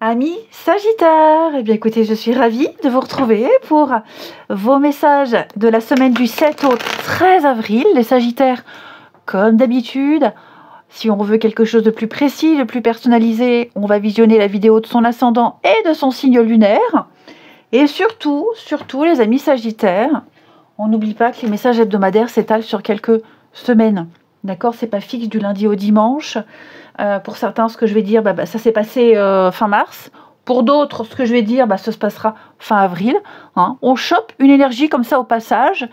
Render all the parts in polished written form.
Amis Sagittaire, eh bien écoutez, je suis ravie de vous retrouver pour vos messages de la semaine du 7 au 13 avril. Les Sagittaires, comme d'habitude, si on veut quelque chose de plus précis, de plus personnalisé, on va visionner la vidéo de son ascendant et de son signe lunaire. Et surtout les amis Sagittaires, on n'oublie pas que les messages hebdomadaires s'étalent sur quelques semaines. D'accord, c'est pas fixe du lundi au dimanche. Pour certains, ce que je vais dire, ça s'est passé fin mars. Pour d'autres, ce que je vais dire, ça se passera fin avril. Hein. On chope une énergie comme ça au passage.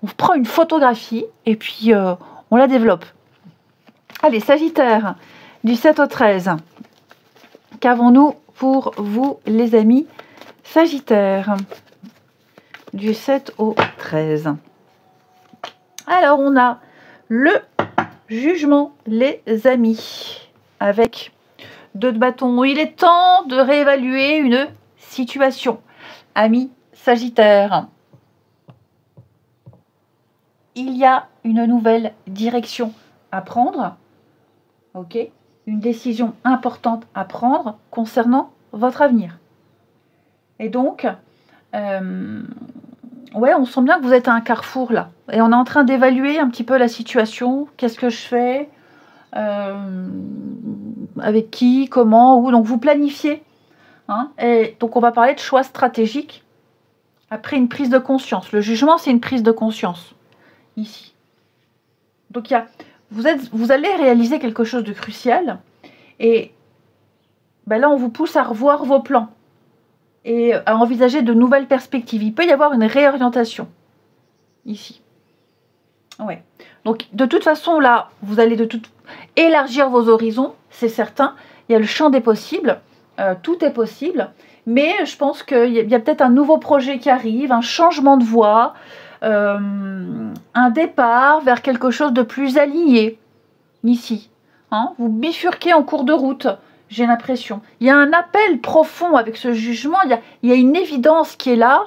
On prend une photographie et puis on la développe. Allez, Sagittaire, du 7 au 13. Qu'avons-nous pour vous, les amis Sagittaire, du 7 au 13. Alors, on a le jugement, les amis, avec 2 de bâton. Il est temps de réévaluer une situation. Amis Sagittaire, il y a une nouvelle direction à prendre. Ok, une décision importante à prendre concernant votre avenir. Et donc, ouais, on sent bien que vous êtes à un carrefour là. Et on est en train d'évaluer un petit peu la situation. Qu'est-ce que je fais avec qui, comment, où. Donc vous planifiez. Hein, et donc on va parler de choix stratégiques après une prise de conscience. Le jugement, c'est une prise de conscience. Ici. Donc vous allez réaliser quelque chose de crucial. Et là, on vous pousse à revoir vos plans. Et à envisager de nouvelles perspectives. Il peut y avoir une réorientation. Ici. Ouais. Donc, de toute façon, là, vous allez élargir vos horizons, c'est certain. Il y a le champ des possibles. Tout est possible. Mais je pense qu'il y a peut-être un nouveau projet qui arrive, un changement de voie, un départ vers quelque chose de plus aligné. Ici. Hein, vous bifurquez en cours de route. J'ai l'impression. Il y a un appel profond avec ce jugement. Il y a une évidence qui est là,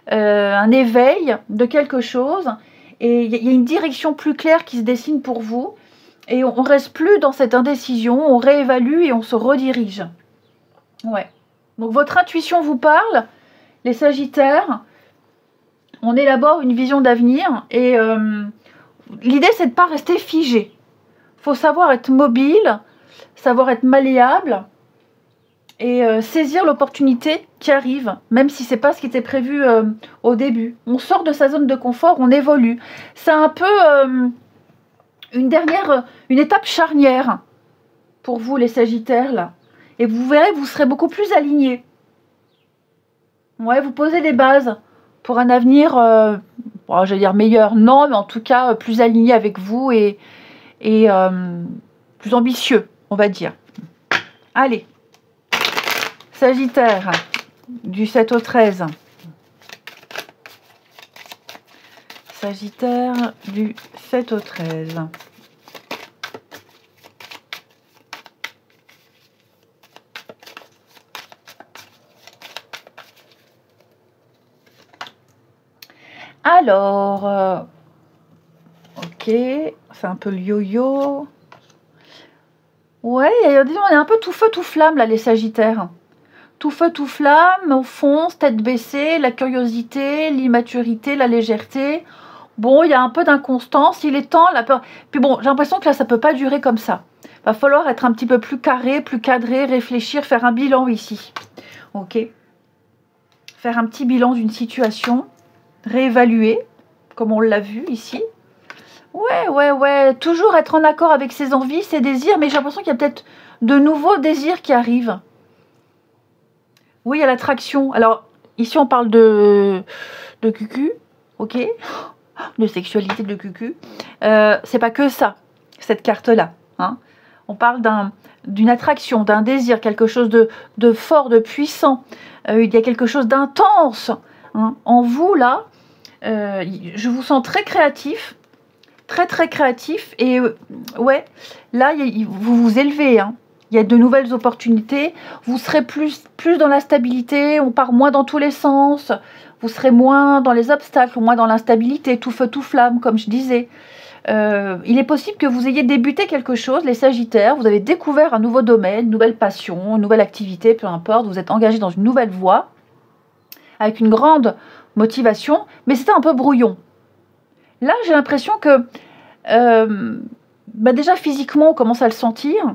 un éveil de quelque chose. Et il y a une direction plus claire qui se dessine pour vous. Et on ne reste plus dans cette indécision. On réévalue et on se redirige. Ouais. Donc votre intuition vous parle, les Sagittaires. On élabore une vision d'avenir. Et l'idée, c'est de ne pas rester figé. Il faut savoir être mobile, savoir être malléable et saisir l'opportunité qui arrive, même si c'est pas ce qui était prévu au début. On sort de sa zone de confort, on évolue. C'est un peu une étape charnière pour vous, les Sagittaires, là. Et vous verrez, vous serez beaucoup plus alignés. Ouais, vous posez les bases pour un avenir, je vais dire meilleur, non, mais en tout cas plus aligné avec vous et plus ambitieux, on va dire. Allez, Sagittaire, du 7 au 13. Sagittaire, du 7 au 13. Alors, ok, c'est un peu le yo-yo. Ouais, disons, on est un peu tout feu, tout flamme, là, les Sagittaires. Tout feu, tout flamme, au fond, tête baissée, la curiosité, l'immaturité, la légèreté. Bon, il y a un peu d'inconstance, il est temps, la peur. Puis bon, j'ai l'impression que là, ça peut pas durer comme ça. Va falloir être un petit peu plus carré, plus cadré, réfléchir, faire un bilan ici. Ok. Faire un petit bilan d'une situation, réévaluer, comme on l'a vu ici. Ouais. Toujours être en accord avec ses envies, ses désirs, mais j'ai l'impression qu'il y a peut-être de nouveaux désirs qui arrivent. Oui, il y a l'attraction. Alors, ici, on parle de cucu, ok, de sexualité, de cucu. C'est pas que ça, cette carte-là. Hein. On parle d'une attraction, d'un désir, quelque chose de fort, de puissant. Il y a quelque chose d'intense. Hein. En vous, là, je vous sens très créatif. Très créatif et ouais, là vous vous élevez, hein. Il y a de nouvelles opportunités, vous serez plus dans la stabilité, on part moins dans tous les sens, vous serez moins dans les obstacles, moins dans l'instabilité, tout feu tout flamme comme je disais. Il est possible que vous ayez débuté quelque chose, les Sagittaires, vous avez découvert un nouveau domaine, une nouvelle passion, une nouvelle activité, peu importe, vous êtes engagé dans une nouvelle voie, avec une grande motivation, mais c'était un peu brouillon. Là, j'ai l'impression que déjà physiquement, on commence à le sentir, on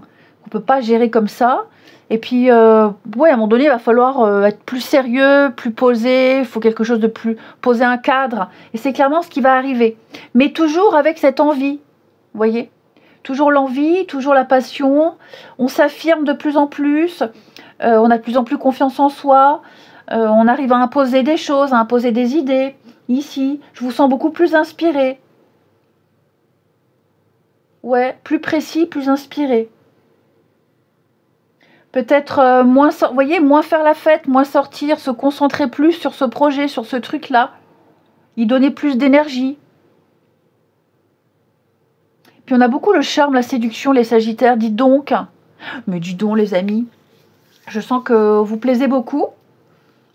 ne peut pas gérer comme ça. Et puis, ouais, à un moment donné, il va falloir être plus sérieux, plus posé, il faut quelque chose de plus... poser un cadre. Et c'est clairement ce qui va arriver. Mais toujours avec cette envie, vous voyez ? Toujours l'envie, toujours la passion. On s'affirme de plus en plus. On a de plus en plus confiance en soi. On arrive à imposer des choses, à imposer des idées. Ici, je vous sens beaucoup plus inspiré. Ouais, plus précis, plus inspiré. Peut-être moins, vous voyez, moins faire la fête, moins sortir, se concentrer plus sur ce projet, sur ce truc-là. Y donner plus d'énergie. Puis on a beaucoup le charme, la séduction, les Sagittaires. Dites donc. Mais dis donc, les amis. Je sens que vous plaisez beaucoup.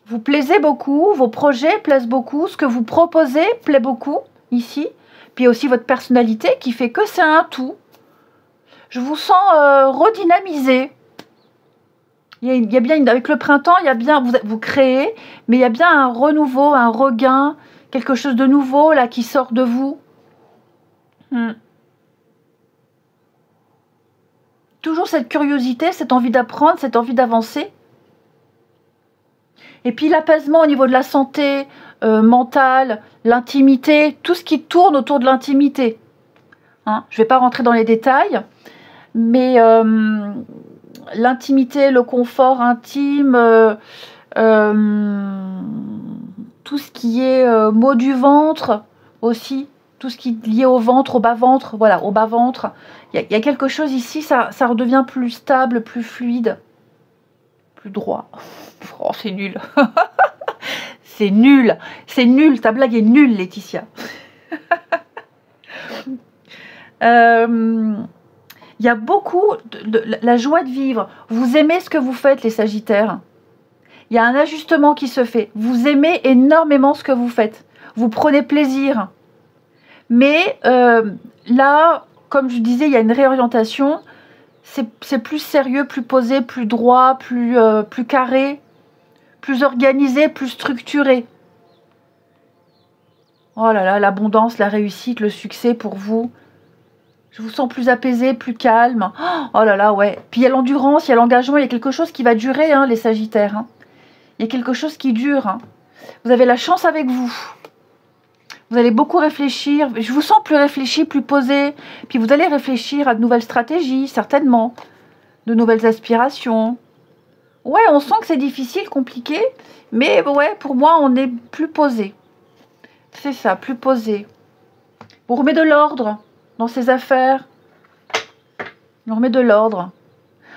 Vous plaisez beaucoup. Vos projets plaisent beaucoup. Ce que vous proposez plaît beaucoup, ici. Puis aussi votre personnalité qui fait que c'est un tout. Je vous sens redynamisé. Il y a bien, avec le printemps, il y a bien, vous créez, mais il y a bien un renouveau, un regain, quelque chose de nouveau là qui sort de vous. Toujours cette curiosité, cette envie d'apprendre, cette envie d'avancer. Et puis l'apaisement au niveau de la santé mentale, l'intimité, tout ce qui tourne autour de l'intimité. Hein, je ne vais pas rentrer dans les détails, mais l'intimité, le confort intime, tout ce qui est maux du ventre aussi, tout ce qui est lié au ventre, au bas-ventre, voilà, au bas-ventre. Il y a quelque chose ici, ça redevient plus stable, plus fluide, plus droit. Oh, c'est nul. C'est nul, ta blague est nulle, Laetitia. Il y a beaucoup de la joie de vivre. Vous aimez ce que vous faites, les Sagittaires. Il y a un ajustement qui se fait. Vous aimez énormément ce que vous faites. Vous prenez plaisir. Mais là, comme je disais, il y a une réorientation. C'est plus sérieux, plus posé, plus droit, plus carré, plus organisé, plus structuré. Oh là là, l'abondance, la réussite, le succès pour vous. Je vous sens plus apaisé, plus calme. Oh là là, ouais. Puis il y a l'endurance, il y a l'engagement, il y a quelque chose qui va durer, hein, les Sagittaires. Hein. Il y a quelque chose qui dure. Hein. Vous avez la chance avec vous. Vous allez beaucoup réfléchir. Je vous sens plus réfléchi, plus posé. Puis vous allez réfléchir à de nouvelles stratégies, certainement. De nouvelles aspirations. Ouais, on sent que c'est difficile, compliqué. Mais ouais, pour moi, on est plus posé. C'est ça, plus posé. On remet de l'ordre dans ses affaires. On remet de l'ordre.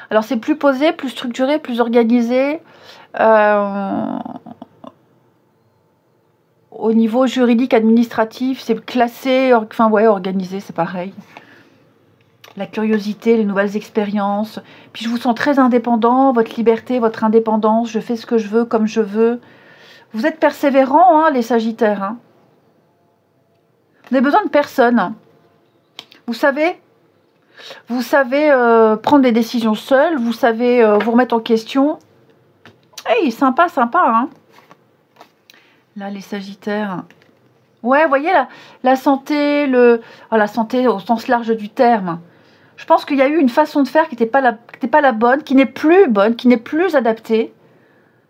Alors c'est plus posé, plus structuré, plus organisé. Au niveau juridique, administratif, c'est classé, enfin ouais, organisé, c'est pareil. La curiosité, les nouvelles expériences. Puis je vous sens très indépendant, votre liberté, votre indépendance. Je fais ce que je veux, comme je veux. Vous êtes persévérants, hein, les Sagittaires. Hein. Vous n'avez besoin de personne. Vous savez prendre des décisions seuls. Vous savez vous remettre en question. Hey, sympa, sympa. Hein. Là, les Sagittaires. Ouais, vous voyez, la santé, la santé au sens large du terme. Je pense qu'il y a eu une façon de faire qui n'était pas la bonne, qui n'est plus bonne, qui n'est plus adaptée.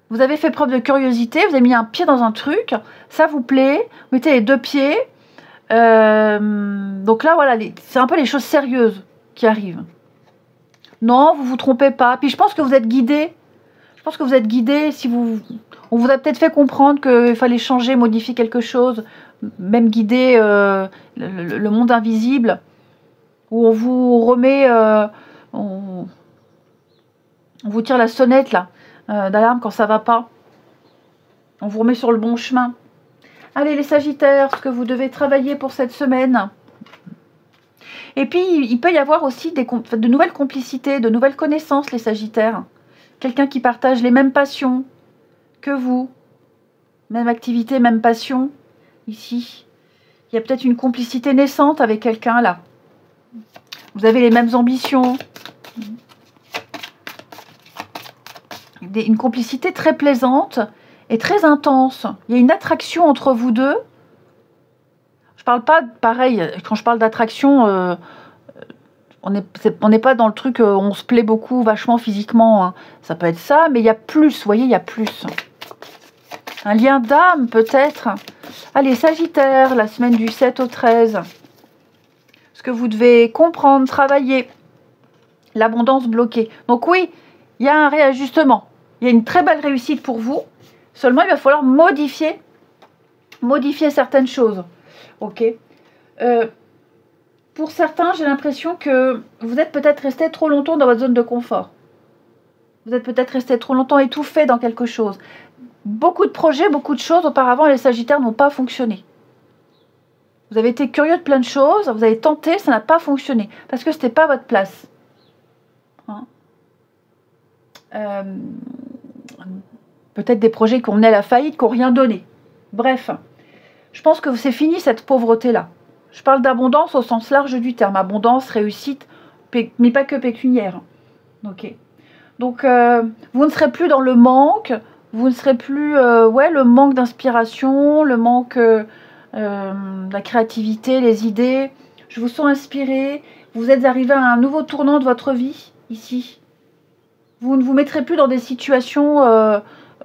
Vous avez fait preuve de curiosité, vous avez mis un pied dans un truc, ça vous plaît, vous mettez les deux pieds. Donc là, voilà, c'est un peu les choses sérieuses qui arrivent. Non, vous vous trompez pas. Puis je pense que vous êtes guidé. Je pense que vous êtes guidé. On vous a peut-être fait comprendre qu'il fallait changer, modifier quelque chose, même guider le monde invisible, où on vous remet, on vous tire la sonnette là d'alarme quand ça va pas. On vous remet sur le bon chemin. Allez les Sagittaires, ce que vous devez travailler pour cette semaine. Et puis il peut y avoir aussi de nouvelles complicités, de nouvelles connaissances, les Sagittaires. Quelqu'un qui partage les mêmes passions que vous. Même activité, même passion. Ici. Il y a peut-être une complicité naissante avec quelqu'un là. Vous avez les mêmes ambitions. Une complicité très plaisante et très intense. Il y a une attraction entre vous deux. Je parle pas, pareil, quand je parle d'attraction, on n'est pas dans le truc, on se plaît beaucoup, vachement physiquement. Hein. Ça peut être ça, mais il y a plus, vous voyez, il y a plus. Un lien d'âme peut-être. Allez, Sagittaire, la semaine du 7 au 13. Ce que vous devez comprendre, travailler. L'abondance bloquée. Donc oui, il y a un réajustement. Il y a une très belle réussite pour vous. Seulement, il va falloir modifier certaines choses. Ok. Pour certains, j'ai l'impression que vous êtes peut-être resté trop longtemps dans votre zone de confort. Vous êtes peut-être resté trop longtemps étouffé dans quelque chose. Beaucoup de projets, beaucoup de choses, auparavant, les Sagittaires n'ont pas fonctionné. Vous avez été curieux de plein de choses, vous avez tenté, ça n'a pas fonctionné. Parce que ce n'était pas votre place. Hein, peut-être des projets qui ont mené à la faillite, qui n'ont rien donné. Bref, je pense que c'est fini cette pauvreté-là. Je parle d'abondance au sens large du terme. Abondance, réussite, mais pas que pécuniaire. Ok. Donc, vous ne serez plus dans le manque. Vous ne serez plus, le manque d'inspiration, le manque de la créativité, les idées. Je vous sens inspiré. Vous êtes arrivé à un nouveau tournant de votre vie, ici. Vous ne vous mettrez plus dans des situations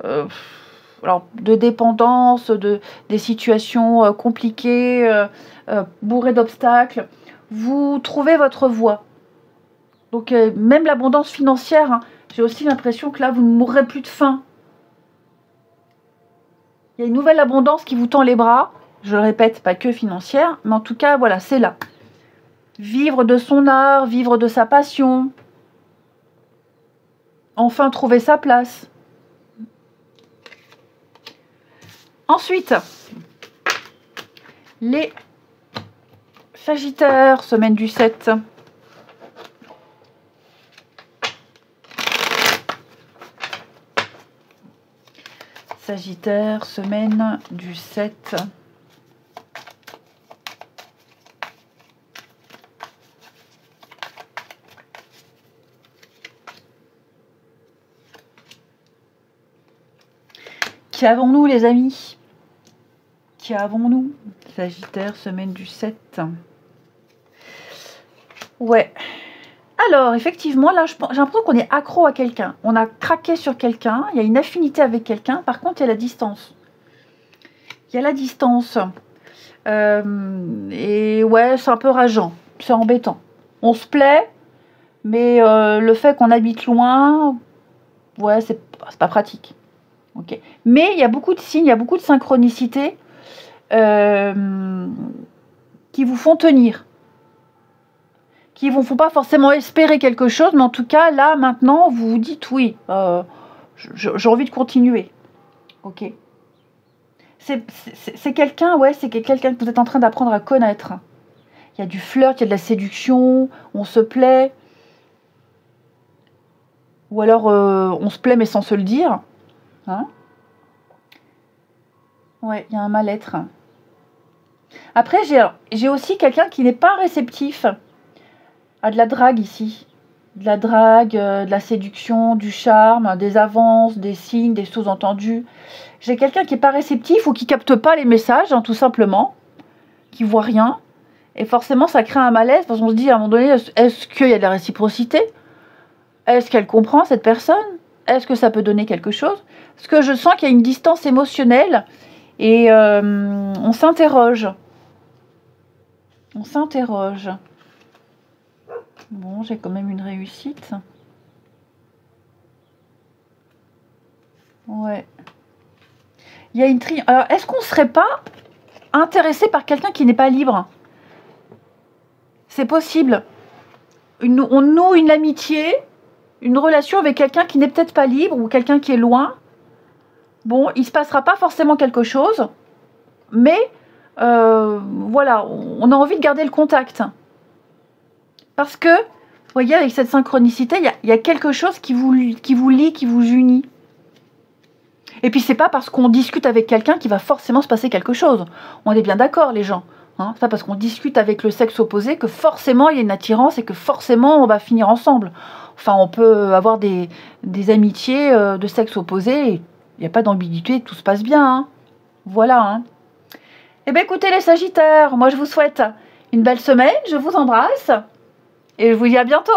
de dépendance, des situations compliquées, bourrées d'obstacles. Vous trouvez votre voie. Donc, même l'abondance financière, hein, j'ai aussi l'impression que là, vous ne mourrez plus de faim. Il y a une nouvelle abondance qui vous tend les bras. Je le répète, pas que financière, mais en tout cas, voilà, c'est là. Vivre de son art, vivre de sa passion. Enfin, trouver sa place. Ensuite, les Sagittaires, semaine du 7. Sagittaire, semaine du 7. Qui avons-nous, les amis? Qui avons-nous? Sagittaire, semaine du 7. Ouais. Alors, effectivement, là, j'ai l'impression qu'on est accro à quelqu'un. On a craqué sur quelqu'un. Il y a une affinité avec quelqu'un. Par contre, il y a la distance. Il y a la distance. Et ouais, c'est un peu rageant. C'est embêtant. On se plaît, mais le fait qu'on habite loin, ouais, c'est pas pratique. Okay. Mais il y a beaucoup de signes, il y a beaucoup de synchronicités qui vous font tenir. Qui ne vous font pas forcément espérer quelque chose, mais en tout cas, là, maintenant, vous vous dites oui, j'ai envie de continuer. Ok. C'est quelqu'un, ouais, c'est quelqu'un que vous êtes en train d'apprendre à connaître. Il y a du flirt, il y a de la séduction, on se plaît. Ou alors, on se plaît mais sans se le dire. Hein? Ouais, il y a un mal-être. Après, j'ai aussi quelqu'un qui n'est pas réceptif à de la drague ici. De la drague, de la séduction, du charme, des avances, des signes, des sous-entendus. J'ai quelqu'un qui n'est pas réceptif ou qui capte pas les messages, hein, tout simplement, qui voit rien. Et forcément, ça crée un malaise parce qu'on se dit à un moment donné, est-ce qu'il y a de la réciprocité? Est-ce qu'elle comprend cette personne? Est-ce que ça peut donner quelque chose? Parce que je sens qu'il y a une distance émotionnelle et on s'interroge. On s'interroge. Bon, j'ai quand même une réussite. Ouais. Il y a une tri. Alors, est-ce qu'on ne serait pas intéressé par quelqu'un qui n'est pas libre? C'est possible. On noue une amitié, une relation avec quelqu'un qui n'est peut-être pas libre ou quelqu'un qui est loin. Bon, il ne se passera pas forcément quelque chose, mais voilà, on a envie de garder le contact. Parce que, vous voyez, avec cette synchronicité, il y a quelque chose qui vous lie, qui vous unit. Et puis, c'est pas parce qu'on discute avec quelqu'un qu'il va forcément se passer quelque chose. On est bien d'accord, les gens. Hein, ça parce qu'on discute avec le sexe opposé que forcément il y a une attirance et que forcément on va finir ensemble. Enfin, on peut avoir des amitiés de sexe opposé, il n'y a pas d'ambiguïté, tout se passe bien. Hein. Voilà. Hein. Eh bien écoutez les Sagittaires, moi je vous souhaite une belle semaine, je vous embrasse et je vous dis à bientôt.